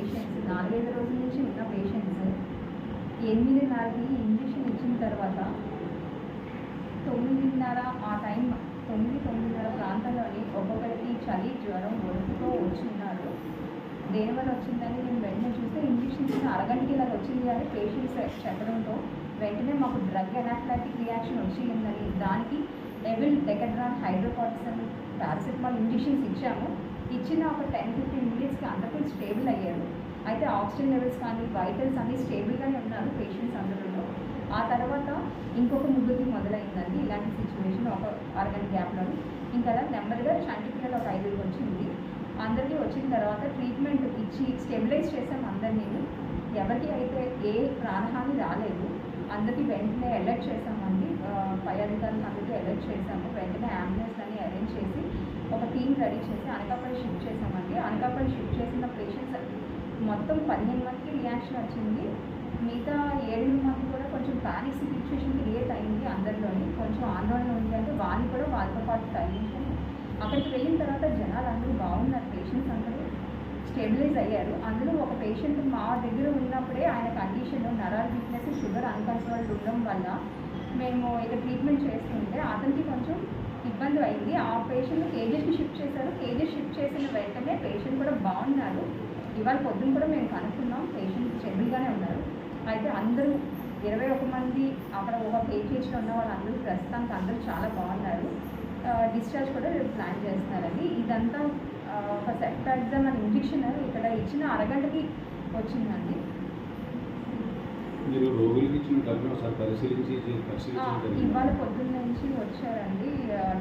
Patients 4-5 రోజుల నుంచి ఉన్న పేషెంట్స్ 8:30కి ఇంజెక్షన్ ఇచ్చిన తర్వాత 9:30 ఆ టైం 9-9:30 ప్రాంతంలోని ఒక్కొక్కరికి చలి జ్వరం ఒడుపుతో వచ్చిన్నారు. దేనివల్ల వచ్చిందని నేను వెంటనే చూస్తే ఇంజెక్షన్ ఇచ్చిన అరగంటకి ఇలా వచ్చింది అని పేషెంట్స్ చెప్పడంతో వెంటనే మాకు డ్రగ్ ఎనాఫిలాక్టిక్ రియాక్షన్ వచ్చిందని దానికి ఎవెల్ డెకడ్రాన్ హైడ్రోకార్టిసన్ పారాసిటమాల్ ఇంజెక్షన్స్ ఇచ్చాము. ఇచ్చిన ఒక 10-15 మినిట్స్కి అందరూ స్టేబుల్ అయ్యారు. అయితే ఆక్సిజన్ లెవెల్స్ కానీ వైటల్స్ అన్నీ స్టేబుల్గానే ఉన్నారు పేషెంట్స్ అందరిలో. ఆ తర్వాత ఇంకొక ముగ్గురికి మొదలైందండి ఇలాంటి సిచ్యువేషన్ ఒక అరగంట గ్యాప్లో. ఇంకా అలా నెమ్మదిగా చంటి పిల్లలు ఒక 5 వచ్చింది. అందరికీ వచ్చిన తర్వాత ట్రీట్మెంట్ ఇచ్చి స్టెబిలైజ్ చేసాం అందరినీ. ఎవరికి అయితే ఏ ప్రాణహాని రాలేదు. అందరికీ వెంటనే అలర్ట్ చేసామండి, పై అధికారులకు అందరికీ అలర్ట్ చేసాము. వెంటనే అంబులెన్స్ అని అరేంజ్ చేసి ఒక టీమ్ రెడీ చేసి అనకాపల్లి షిఫ్ట్ చేసామండి. అనకాపల్లి షిఫ్ట్ చేసిన పేషెంట్స్ మొత్తం 15 మందికి రియాక్షన్ వచ్చింది. మిగతా 7 మంది కూడా కొంచెం పానిక్ సిచ్యువేషన్ క్రియేట్ అయింది. అందరిలోని కొంచెం ఆందోళన ఉంది అంటే వాళ్ళు కూడా వాళ్ళతో పాటు తగ్గించాము. అక్కడికి వెళ్ళిన తర్వాత జనాలు అందరూ బాగున్నారు, పేషెంట్స్ అందరూ స్టెబిలైజ్ అయ్యారు. అందులో ఒక పేషెంట్ మా దగ్గర ఉన్నప్పుడే ఆయన కండిషన్ నరాల వీక్నెస్, షుగర్ అన్కంట్రోల్డ్ ఉండడం వల్ల మేము ఇక ట్రీట్మెంట్ చేస్తుంటే అతనికి కొంచెం ఇబ్బంది అయింది. ఆ పేషెంట్ కేజీఎస్కి షిఫ్ట్ చేశారు. కేజీఎస్ షిఫ్ట్ చేసిన వెంటనే పేషెంట్ కూడా బాగున్నారు. ఇవాళ పొద్దున్న కూడా మేము కనుక్కున్నాం, పేషెంట్ స్టెబుల్గానే ఉన్నారు. అయితే అందరూ 21 మంది అక్కడ ఒక కేజీహెచ్లో ఉన్న వాళ్ళందరూ ప్రస్తుతానికి అందరూ చాలా బాగున్నారు. డిశ్చార్జ్ కూడా ప్లాన్ చేస్తున్నారండి. ఇదంతా ఒక సెప్టాగ్జామ్ అనే ఇంజెక్షన్ ఇక్కడ ఇచ్చిన అరగంటకి వచ్చిందండి. మీరు రోగులకి ఇచ్చిన డ్రగ్ను ఒకసారి పరిశీలించి ఇవాళ పొద్దున్న నుంచి వచ్చారండి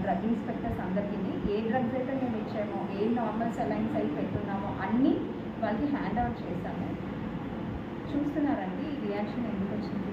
డ్రగ్ ఇన్స్పెక్టర్స్ అందరికీ. ఏ డ్రగ్స్ అయితే మేము ఇచ్చామో, ఏ నార్మల్ సెలైన్స్ అయి పెట్టున్నామో అన్నీ వాళ్ళకి హ్యాండ్ అవుట్ చేశాము. చూస్తున్నారండి ఈ రియాక్షన్ ఎందుకు వచ్చింది